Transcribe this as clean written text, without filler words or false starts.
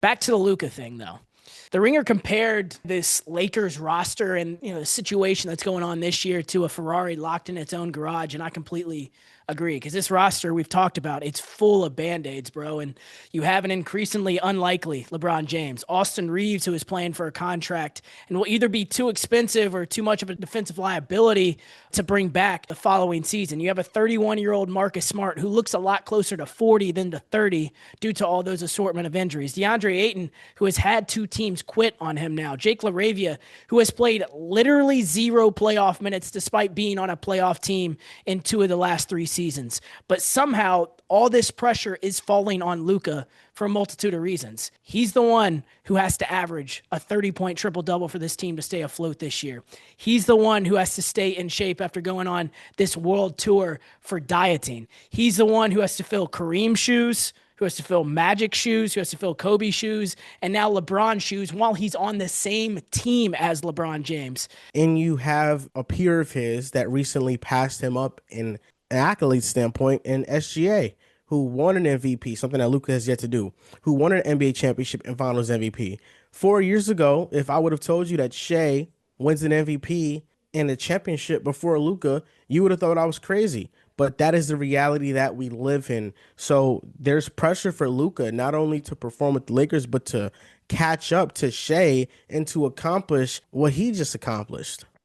Back to the Luka thing, though. The Ringer compared this Lakers roster and the situation that's going on this year to a Ferrari locked in its own garage, and I completely agree because this roster we've talked about, it's full of band-aids, bro. And you have an increasingly unlikely LeBron James, Austin Reeves, who is playing for a contract and will either be too expensive or too much of a defensive liability to bring back the following season. You have a 31-year-old Marcus Smart who looks a lot closer to 40 than to 30 due to all those assortment of injuries. DeAndre Ayton, who has had two teams quit on him now. Jake LaRavia, who has played literally zero playoff minutes despite being on a playoff team in two of the last three seasons. But somehow all this pressure is falling on Luka for a multitude of reasons. He's the one who has to average a 30-point triple-double for this team to stay afloat this year. He's the one who has to stay in shape after going on this world tour for dieting. He's the one who has to fill Kareem's shoes, who has to fill Magic shoes, who has to fill Kobe shoes, and now LeBron shoes while he's on the same team as LeBron James. And you have a peer of his that recently passed him up in an accolade standpoint in SGA, who won an MVP, something that Luka has yet to do, who won an NBA championship and finals MVP. 4 years ago, if I would have told you that Shea wins an MVP and a championship before Luka, you would have thought I was crazy. But that is the reality that we live in. So there's pressure for Luka not only to perform with the Lakers, but to catch up to Shea and to accomplish what he just accomplished.